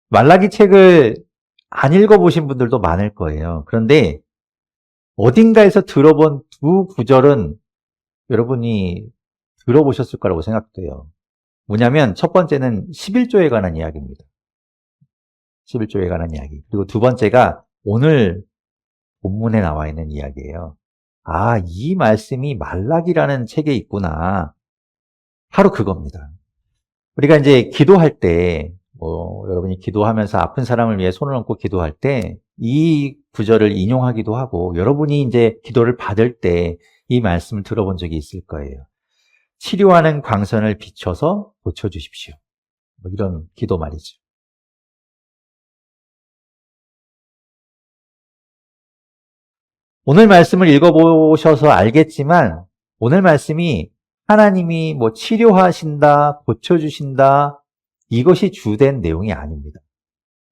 말라기 책을 안 읽어보신 분들도 많을 거예요. 그런데 어딘가에서 들어본 두 구절은 여러분이 들어보셨을 거라고 생각돼요. 뭐냐면 첫 번째는 11조에 관한 이야기입니다. 11조에 관한 이야기. 그리고 두 번째가 오늘 본문에 나와 있는 이야기예요. 아, 이 말씀이 말라기라는 책에 있구나. 바로 그겁니다. 우리가 이제 기도할 때, 여러분이 기도하면서 아픈 사람을 위해 손을 얹고 기도할 때, 이 구절을 인용하기도 하고, 여러분이 이제 기도를 받을 때 이 말씀을 들어본 적이 있을 거예요. 치료하는 광선을 비춰서 고쳐주십시오. 이런 기도 말이죠. 오늘 말씀을 읽어보셔서 알겠지만, 오늘 말씀이 하나님이 치료하신다, 고쳐주신다, 이것이 주된 내용이 아닙니다.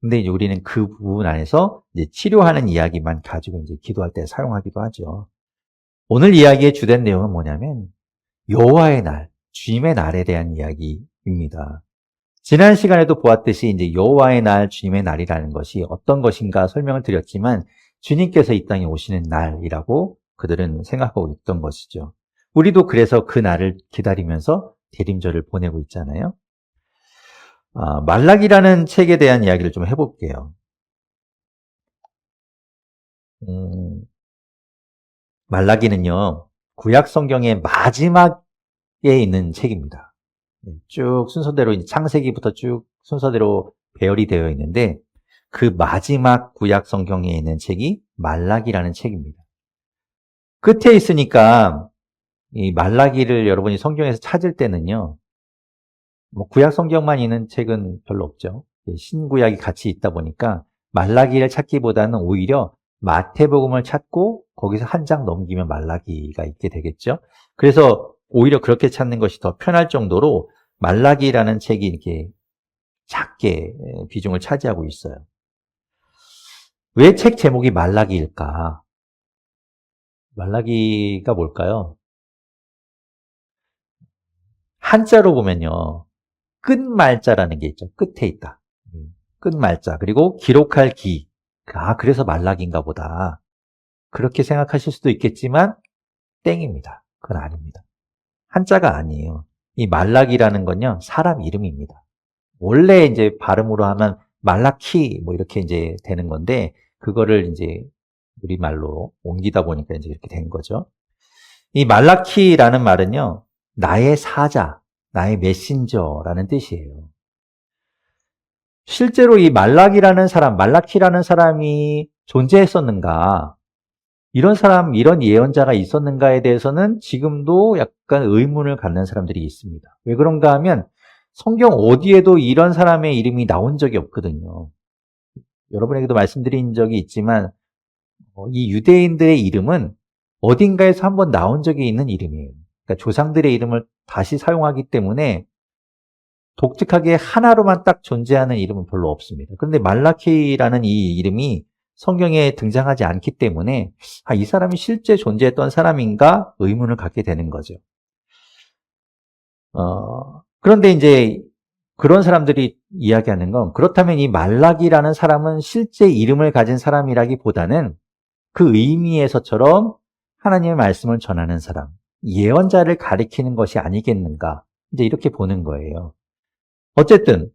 근데 이제 우리는 그 부분 안에서 이제 치료하는 이야기만 가지고 이제 기도할 때 사용하기도 하죠. 오늘 이야기의 주된 내용은 뭐냐면 여호와의 날, 주님의 날에 대한 이야기입니다. 지난 시간에도 보았듯이 이제 여호와의 날, 주님의 날이라는 것이 어떤 것인가 설명을 드렸지만 주님께서 이 땅에 오시는 날이라고 그들은 생각하고 있던 것이죠. 우리도 그래서 그 날을 기다리면서 대림절을 보내고 있잖아요. 말라기라는 책에 대한 이야기를 좀 해볼게요. 말라기는요, 구약 성경의 마지막에 있는 책입니다. 쭉 순서대로 창세기부터 쭉 순서대로 배열이 되어 있는데 그 마지막 구약 성경에 있는 책이 말라기라는 책입니다. 끝에 있으니까 이 말라기를 여러분이 성경에서 찾을 때는요, 구약 성경만 있는 책은 별로 없죠. 신구약이 같이 있다 보니까 말라기를 찾기보다는 오히려 마태복음을 찾고 거기서 한 장 넘기면 말라기가 있게 되겠죠. 그래서 오히려 그렇게 찾는 것이 더 편할 정도로 말라기라는 책이 이렇게 작게 비중을 차지하고 있어요. 왜 책 제목이 말라기일까? 말라기가 뭘까요? 한자로 보면요, 끝말자라는 게 있죠. 끝에 있다. 끝말자. 그리고 기록할 기. 그래서 말라기인가 보다. 그렇게 생각하실 수도 있겠지만 땡입니다. 그건 아닙니다. 한자가 아니에요. 이 말라기라는 건요, 사람 이름입니다. 원래 이제 발음으로 하면 말라키 이렇게 이제 되는 건데 그거를 이제 우리말로 옮기다 보니까 이제 이렇게 된 거죠. 이 말라키라는 말은요, 나의 사자, 나의 메신저라는 뜻이에요. 실제로 이 말라기라는 사람, 말라키라는 사람이 존재했었는가, 이런 사람, 이런 예언자가 있었는가에 대해서는 지금도 약간 의문을 갖는 사람들이 있습니다. 왜 그런가 하면 성경 어디에도 이런 사람의 이름이 나온 적이 없거든요. 여러분에게도 말씀드린 적이 있지만 이 유대인들의 이름은 어딘가에서 한번 나온 적이 있는 이름이에요. 그러니까 조상들의 이름을 다시 사용하기 때문에 독특하게 하나로만 딱 존재하는 이름은 별로 없습니다. 그런데 말라키라는 이 이름이 성경에 등장하지 않기 때문에 이 사람이 실제 존재했던 사람인가 의문을 갖게 되는 거죠. 그런데 이제 그런 사람들이 이야기하는 건, 그렇다면 이 말라기라는 사람은 실제 이름을 가진 사람이라기보다는 그 의미에서처럼 하나님의 말씀을 전하는 사람, 예언자를 가리키는 것이 아니겠는가, 이제 이렇게 보는 거예요. 어쨌든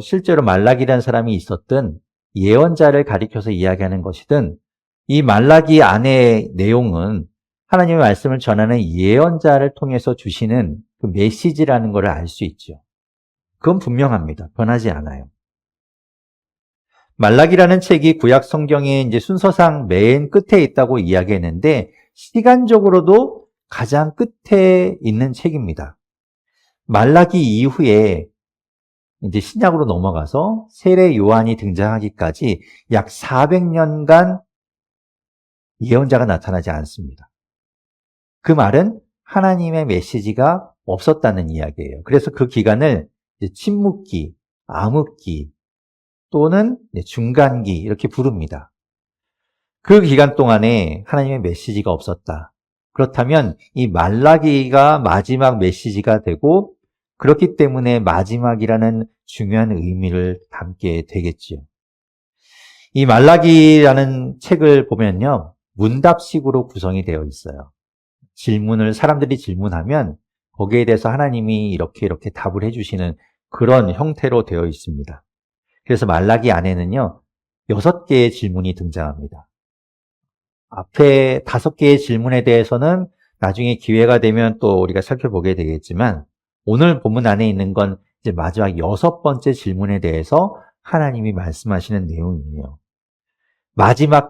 실제로 말라기라는 사람이 있었든 예언자를 가리켜서 이야기하는 것이든 이 말라기 안의 내용은 하나님의 말씀을 전하는 예언자를 통해서 주시는 그 메시지라는 것을 알 수 있죠. 그건 분명합니다. 변하지 않아요. 말라기라는 책이 구약 성경의 이제 순서상 맨 끝에 있다고 이야기했는데 시간적으로도 가장 끝에 있는 책입니다. 말라기 이후에 이제 신약으로 넘어가서 세례 요한이 등장하기까지 약 400년간 예언자가 나타나지 않습니다. 그 말은 하나님의 메시지가 없었다는 이야기예요. 그래서 그 기간을 침묵기, 암흑기 또는 중간기 이렇게 부릅니다. 그 기간 동안에 하나님의 메시지가 없었다. 그렇다면 이 말라기가 마지막 메시지가 되고 그렇기 때문에 마지막이라는 중요한 의미를 담게 되겠지요. 이 말라기라는 책을 보면요, 문답식으로 구성이 되어 있어요. 사람들이 질문하면 거기에 대해서 하나님이 이렇게 답을 해주시는 그런 형태로 되어 있습니다. 그래서 말라기 안에는요, 6개의 질문이 등장합니다. 앞에 5개의 질문에 대해서는 나중에 기회가 되면 또 우리가 살펴보게 되겠지만, 오늘 본문 안에 있는 건 이제 마지막 6번째 질문에 대해서 하나님이 말씀하시는 내용이에요. 마지막.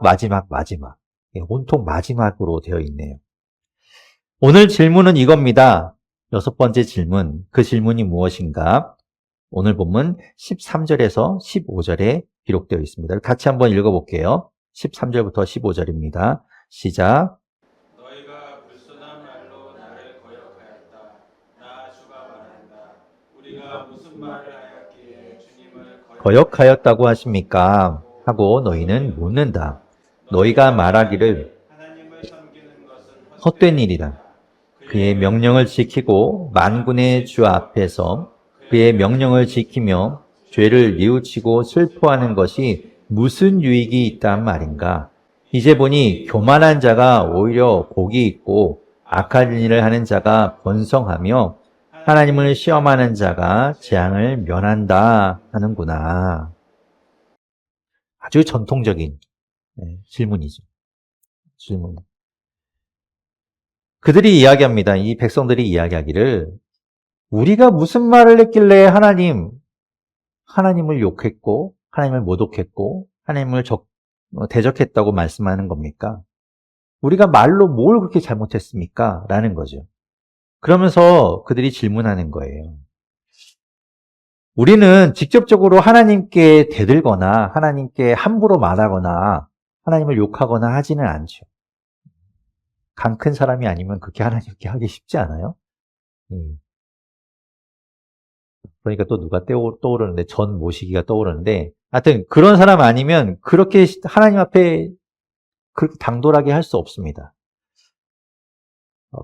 온통 마지막으로 되어 있네요. 오늘 질문은 이겁니다. 6번째 질문. 그 질문이 무엇인가? 오늘 본문 13절에서 15절에 기록되어 있습니다. 같이 한번 읽어볼게요. 13절부터 15절입니다. 시작. 너희가 불순한 말로 나를 거역하였다. 나 주가 말한다. 우리가 무슨 말을 하였기에 주님을 거역하였다고 하십니까? 하고 너희는 묻는다. 너희가 말하기를 하나님을 섬기는 것은 헛된 일이다. 그의 명령을 지키고 만군의 주 앞에서 그의 명령을 지키며 죄를 뉘우치고 슬퍼하는 것이 무슨 유익이 있단 말인가? 이제 보니 교만한 자가 오히려 복이 있고 악한 일을 하는 자가 번성하며 하나님을 시험하는 자가 재앙을 면한다 하는구나. 아주 전통적인 질문이죠. 질문. 그들이 이야기합니다. 이 백성들이 이야기하기를 우리가 무슨 말을 했길래 하나님을 욕했고 하나님을 모독했고 하나님을 대적했다고 말씀하는 겁니까? 우리가 말로 뭘 그렇게 잘못했습니까? 라는 거죠. 그러면서 그들이 질문하는 거예요. 우리는 직접적으로 하나님께 대들거나 하나님께 함부로 말하거나 하나님을 욕하거나 하지는 않죠. 강 큰 사람이 아니면 그렇게 하나님께 하기 쉽지 않아요? 그러니까 또 누가 떠오르는데, 전 모시기가 떠오르는데, 하여튼 그런 사람 아니면 그렇게 하나님 앞에 그렇게 당돌하게 할 수 없습니다.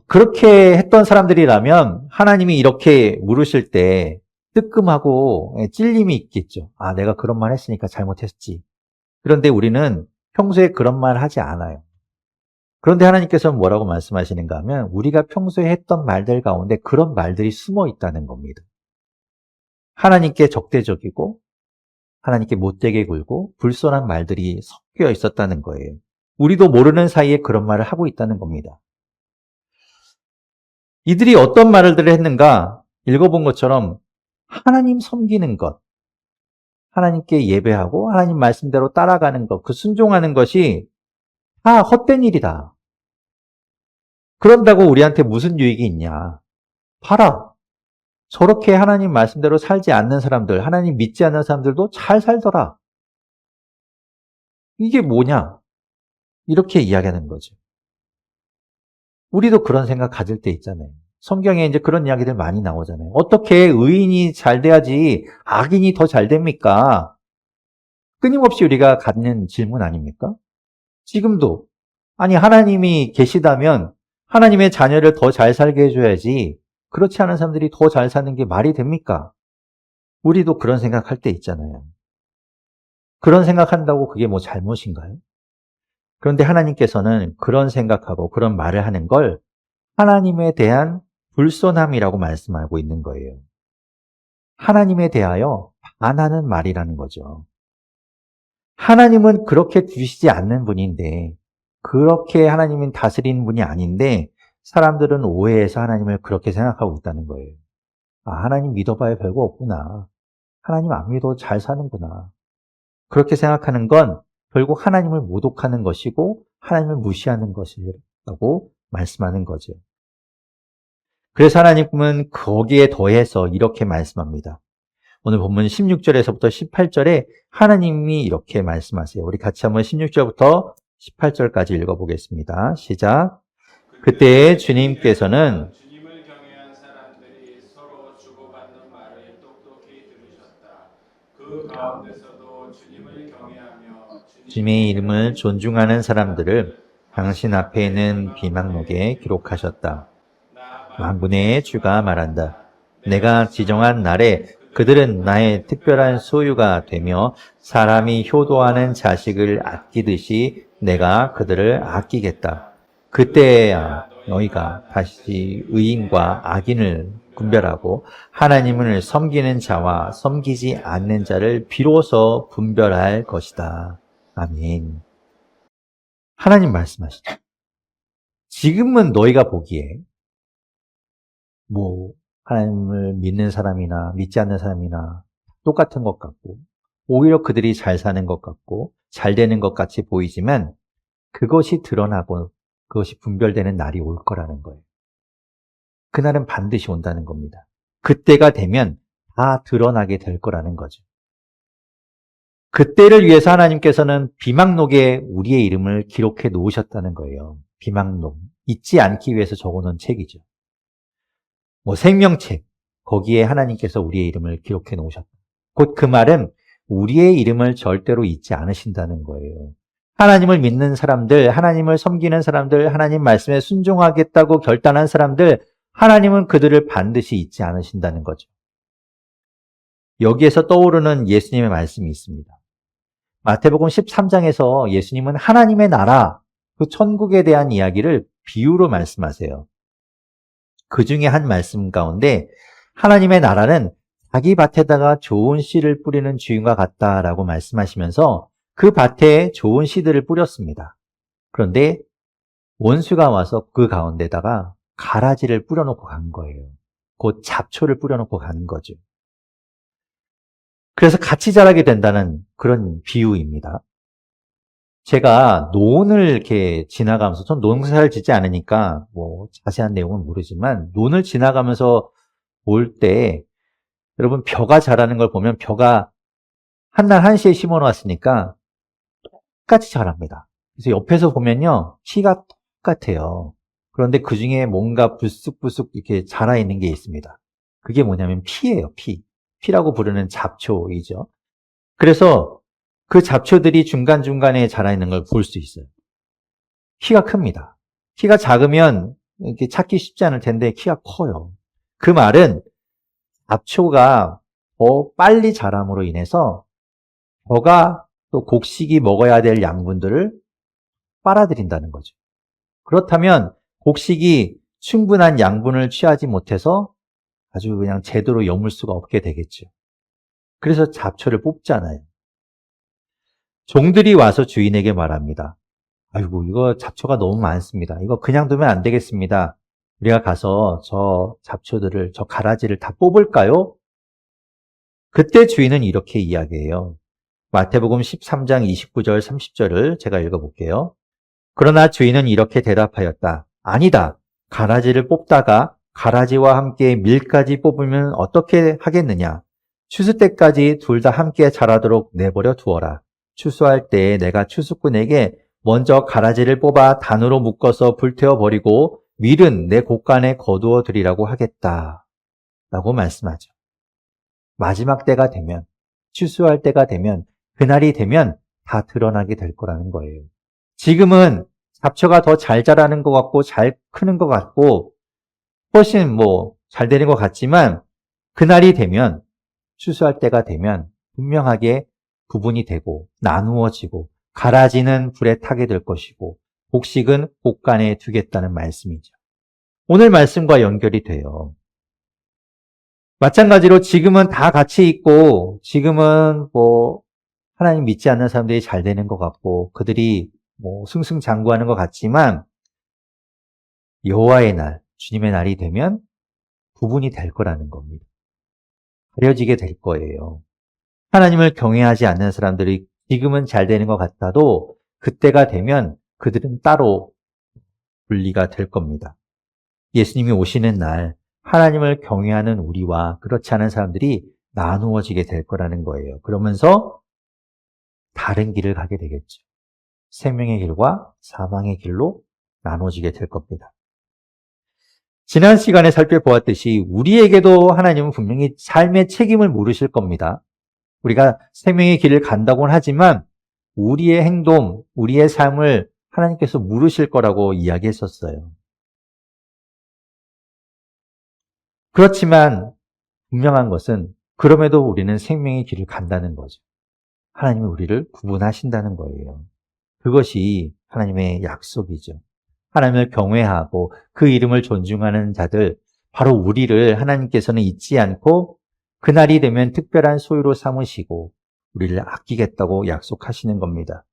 그렇게 했던 사람들이라면 하나님이 이렇게 물으실 때 뜨끔하고 찔림이 있겠죠. 아, 내가 그런 말 했으니까 잘못했지. 그런데 우리는 평소에 그런 말 하지 않아요. 그런데 하나님께서는 뭐라고 말씀하시는가 하면 우리가 평소에 했던 말들 가운데 그런 말들이 숨어 있다는 겁니다. 하나님께 적대적이고 하나님께 못되게 굴고 불손한 말들이 섞여 있었다는 거예요. 우리도 모르는 사이에 그런 말을 하고 있다는 겁니다. 이들이 어떤 말들을 했는가? 읽어본 것처럼 하나님 섬기는 것, 하나님께 예배하고 하나님 말씀대로 따라가는 것, 그 순종하는 것이 다 헛된 일이다. 그런다고 우리한테 무슨 유익이 있냐? 봐라. 저렇게 하나님 말씀대로 살지 않는 사람들, 하나님 믿지 않는 사람들도 잘 살더라. 이게 뭐냐? 이렇게 이야기하는 거죠. 우리도 그런 생각 가질 때 있잖아요. 성경에 이제 그런 이야기들 많이 나오잖아요. 어떻게 의인이 잘 돼야지 악인이 더 잘 됩니까? 끊임없이 우리가 갖는 질문 아닙니까? 지금도. 아니, 하나님이 계시다면 하나님의 자녀를 더 잘 살게 해줘야지 그렇지 않은 사람들이 더 잘 사는 게 말이 됩니까? 우리도 그런 생각할 때 있잖아요. 그런 생각한다고 그게 뭐 잘못인가요? 그런데 하나님께서는 그런 생각하고 그런 말을 하는 걸 하나님에 대한 불손함이라고 말씀하고 있는 거예요. 하나님에 대하여 반하는 말이라는 거죠. 하나님은 그렇게 두시지 않는 분인데, 그렇게 하나님은 다스리는 분이 아닌데 사람들은 오해해서 하나님을 그렇게 생각하고 있다는 거예요. 아, 하나님 믿어봐야 별거 없구나. 하나님 안 믿어도 잘 사는구나. 그렇게 생각하는 건 결국 하나님을 모독하는 것이고 하나님을 무시하는 것이라고 말씀하는 거죠. 그래서 하나님은 거기에 더해서 이렇게 말씀합니다. 오늘 본문 16절에서부터 18절에 하나님이 이렇게 말씀하세요. 우리 같이 한번 16절부터 18절까지 읽어보겠습니다. 시작. 그때 주님께서는 주님을 경외한 사람들이 서로 주고받는 말을 똑똑히 들으셨다. 그 가운데서도 주님을 경외하며 주님의 이름을 존중하는 사람들을 당신 앞에 있는 비망록에 기록하셨다. 만군의 주가 말한다. 내가 지정한 날에 그들은 나의 특별한 소유가 되며 사람이 효도하는 자식을 아끼듯이 내가 그들을 아끼겠다. 그때야 너희가 다시 의인과 악인을 분별하고 하나님을 섬기는 자와 섬기지 않는 자를 비로소 분별할 것이다. 아멘. 하나님 말씀하시죠. 지금은 너희가 보기에 하나님을 믿는 사람이나 믿지 않는 사람이나 똑같은 것 같고 오히려 그들이 잘 사는 것 같고 잘 되는 것 같이 보이지만 그것이 드러나고 그것이 분별되는 날이 올 거라는 거예요. 그날은 반드시 온다는 겁니다. 그때가 되면 다 드러나게 될 거라는 거죠. 그때를 위해서 하나님께서는 비망록에 우리의 이름을 기록해 놓으셨다는 거예요. 비망록. 잊지 않기 위해서 적어놓은 책이죠. 생명책. 거기에 하나님께서 우리의 이름을 기록해 놓으셨다. 곧 그 말은 우리의 이름을 절대로 잊지 않으신다는 거예요. 하나님을 믿는 사람들, 하나님을 섬기는 사람들, 하나님 말씀에 순종하겠다고 결단한 사람들, 하나님은 그들을 반드시 잊지 않으신다는 거죠. 여기에서 떠오르는 예수님의 말씀이 있습니다. 마태복음 13장에서 예수님은 하나님의 나라, 그 천국에 대한 이야기를 비유로 말씀하세요. 그 중에 한 말씀 가운데 하나님의 나라는 자기 밭에다가 좋은 씨를 뿌리는 주인과 같다라고 말씀하시면서 그 밭에 좋은 씨들을 뿌렸습니다. 그런데 원수가 와서 그 가운데다가 가라지를 뿌려놓고 간 거예요. 곧 잡초를 뿌려놓고 간 거죠. 그래서 같이 자라게 된다는 그런 비유입니다. 제가 논을 이렇게 지나가면서, 전 농사를 짓지 않으니까 자세한 내용은 모르지만 논을 지나가면서 볼 때 여러분 벼가 자라는 걸 보면 벼가 한날 한시에 심어 놨으니까 똑같이 자랍니다. 그래서 옆에서 보면요 키가 똑같아요. 그런데 그 중에 뭔가 불쑥불쑥 이렇게 자라 있는 게 있습니다. 그게 뭐냐면 피예요. 피라고 부르는 잡초이죠. 그래서 그 잡초들이 중간중간에 자라 있는 걸 볼 수 있어요. 키가 큽니다. 키가 작으면 이렇게 찾기 쉽지 않을 텐데 키가 커요. 그 말은 잡초가 더 빨리 자람으로 인해서 벼가 또 곡식이 먹어야 될 양분들을 빨아들인다는 거죠. 그렇다면 곡식이 충분한 양분을 취하지 못해서 아주 그냥 제대로 여물 수가 없게 되겠죠. 그래서 잡초를 뽑잖아요. 종들이 와서 주인에게 말합니다. 아이고, 이거 잡초가 너무 많습니다. 이거 그냥 두면 안 되겠습니다. 우리가 가서 저 잡초들을, 저 가라지를 다 뽑을까요? 그때 주인은 이렇게 이야기해요. 마태복음 13장 29절 30절을 제가 읽어볼게요. 그러나 주인은 이렇게 대답하였다. 아니다. 가라지를 뽑다가 가라지와 함께 밀까지 뽑으면 어떻게 하겠느냐? 추수 때까지 둘 다 함께 자라도록 내버려 두어라. 추수할 때 내가 추수꾼에게 먼저 가라지를 뽑아 단으로 묶어서 불태워 버리고 밀은 내 곳간에 거두어 드리라고 하겠다. 라고 말씀하죠. 마지막 때가 되면, 추수할 때가 되면, 그날이 되면 다 드러나게 될 거라는 거예요. 지금은 잡초가 더 잘 자라는 것 같고 잘 크는 것 같고 훨씬 잘 되는 것 같지만 그날이 되면, 추수할 때가 되면 분명하게 구분이 되고 나누어지고 가라지는 불에 타게 될 것이고 곡식은 곳간에 두겠다는 말씀이죠. 오늘 말씀과 연결이 돼요. 마찬가지로 지금은 다 같이 있고 지금은 하나님 믿지 않는 사람들이 잘 되는 것 같고 그들이 승승장구하는 것 같지만 여호와의 날, 주님의 날이 되면 구분이 될 거라는 겁니다. 가려지게 될 거예요. 하나님을 경외하지 않는 사람들이 지금은 잘 되는 것 같아도 그때가 되면 그들은 따로 분리가 될 겁니다. 예수님이 오시는 날 하나님을 경외하는 우리와 그렇지 않은 사람들이 나누어지게 될 거라는 거예요. 그러면서 다른 길을 가게 되겠죠. 생명의 길과 사망의 길로 나눠지게 될 겁니다. 지난 시간에 살펴보았듯이 우리에게도 하나님은 분명히 삶의 책임을 물으실 겁니다. 우리가 생명의 길을 간다고는 하지만 우리의 행동, 우리의 삶을 하나님께서 물으실 거라고 이야기했었어요. 그렇지만 분명한 것은 그럼에도 우리는 생명의 길을 간다는 거죠. 하나님이 우리를 구분하신다는 거예요. 그것이 하나님의 약속이죠. 하나님을 경외하고 그 이름을 존중하는 자들, 바로 우리를 하나님께서는 잊지 않고 그날이 되면 특별한 소유로 삼으시고 우리를 아끼겠다고 약속하시는 겁니다.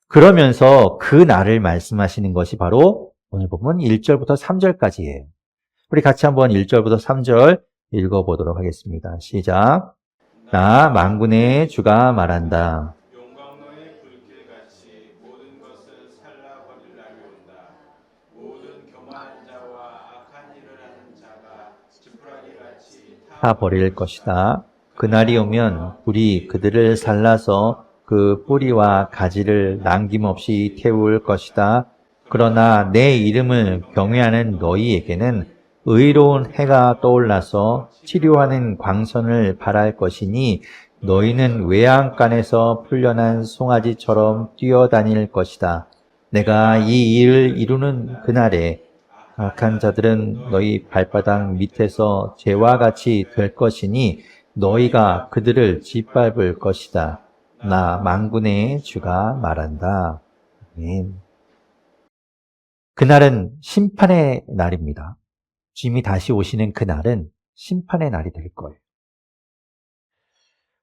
그러면서 그 날을 말씀하시는 것이 바로 오늘 보면 1절부터 3절까지예요. 우리 같이 한번 1절부터 3절 읽어보도록 하겠습니다. 시작. 나 만군의 주가 말한다. 용광로의 불길같이 모든 것을 살라버릴 날이 온다. 모든 교만한 자와 악한 일을 하는 자가 지푸라기같이 다 버릴 것이다. 그날이 오면 불이 그들을 살라서 그 뿌리와 가지를 남김없이 태울 것이다. 그러나 내 이름을 경외하는 너희에게는 의로운 해가 떠올라서 치료하는 광선을 발할 것이니 너희는 외양간에서 풀려난 송아지처럼 뛰어다닐 것이다. 내가 이 일을 이루는 그날에 악한 자들은 너희 발바닥 밑에서 재와 같이 될 것이니 너희가 그들을 짓밟을 것이다. 나 만군의 주가 말한다. 아멘. 그날은 심판의 날입니다. 주님이 다시 오시는 그날은 심판의 날이 될 거예요.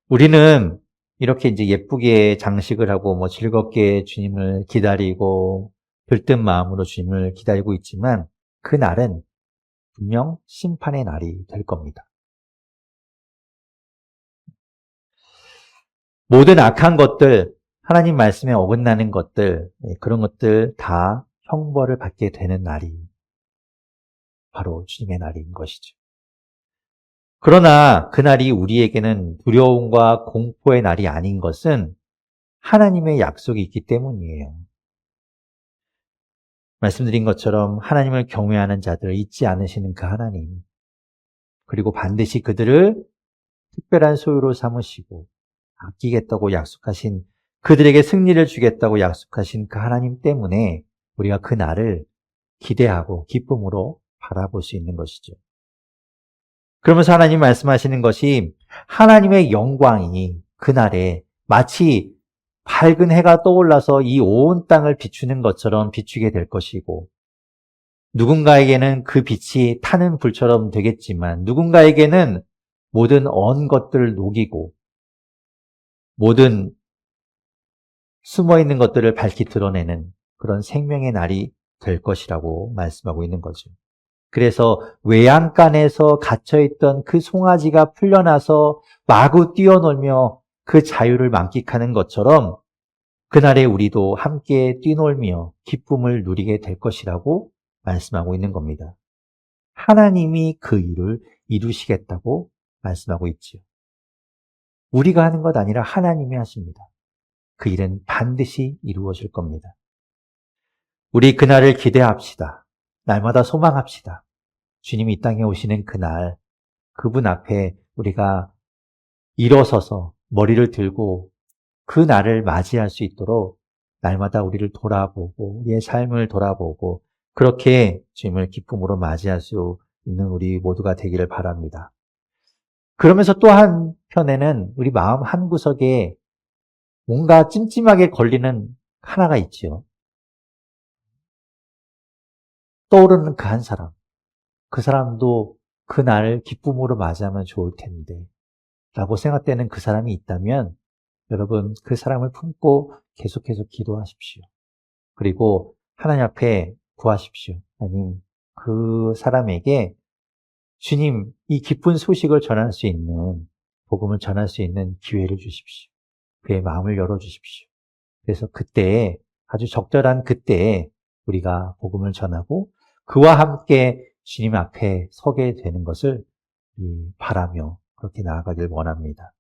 우리는 이렇게 이제 예쁘게 장식을 하고 즐겁게 주님을 기다리고 들뜬 마음으로 주님을 기다리고 있지만 그날은 분명 심판의 날이 될 겁니다. 모든 악한 것들, 하나님 말씀에 어긋나는 것들, 그런 것들 다 형벌을 받게 되는 날이 바로 주님의 날인 것이죠. 그러나 그날이 우리에게는 두려움과 공포의 날이 아닌 것은 하나님의 약속이 있기 때문이에요. 말씀드린 것처럼 하나님을 경외하는 자들을 잊지 않으시는 그 하나님, 그리고 반드시 그들을 특별한 소유로 삼으시고 아끼겠다고 약속하신, 그들에게 승리를 주겠다고 약속하신 그 하나님 때문에 우리가 그 날을 기대하고 기쁨으로 바라볼 수 있는 것이죠. 그러면서 하나님 말씀하시는 것이 하나님의 영광이 그날에 마치 밝은 해가 떠올라서 이 온 땅을 비추는 것처럼 비추게 될 것이고, 누군가에게는 그 빛이 타는 불처럼 되겠지만 누군가에게는 모든 언 것들을 녹이고 모든 숨어있는 것들을 밝히 드러내는 그런 생명의 날이 될 것이라고 말씀하고 있는 거죠. 그래서 외양간에서 갇혀있던 그 송아지가 풀려나서 마구 뛰어놀며 그 자유를 만끽하는 것처럼 그날에 우리도 함께 뛰놀며 기쁨을 누리게 될 것이라고 말씀하고 있는 겁니다. 하나님이 그 일을 이루시겠다고 말씀하고 있지요. 우리가 하는 것 아니라 하나님이 하십니다. 그 일은 반드시 이루어질 겁니다. 우리 그날을 기대합시다. 날마다 소망합시다. 주님이 이 땅에 오시는 그날, 그분 앞에 우리가 일어서서 머리를 들고 그 날을 맞이할 수 있도록 날마다 우리를 돌아보고 우리의 삶을 돌아보고 그렇게 주님을 기쁨으로 맞이할 수 있는 우리 모두가 되기를 바랍니다. 그러면서 또 한편에는 우리 마음 한구석에 뭔가 찜찜하게 걸리는 하나가 있지요. 떠오르는 그 한 사람. 그 사람도 그날 기쁨으로 맞이하면 좋을 텐데 라고 생각되는 그 사람이 있다면 여러분 그 사람을 품고 계속해서 기도하십시오. 그리고 하나님 앞에 구하십시오. 하나님, 그 사람에게 주님 이 기쁜 소식을 전할 수 있는, 복음을 전할 수 있는 기회를 주십시오. 그의 마음을 열어주십시오. 그래서 그때에, 아주 적절한 그때에 우리가 복음을 전하고 그와 함께 주님 앞에 서게 되는 것을 바라며 그렇게 나아가길 원합니다.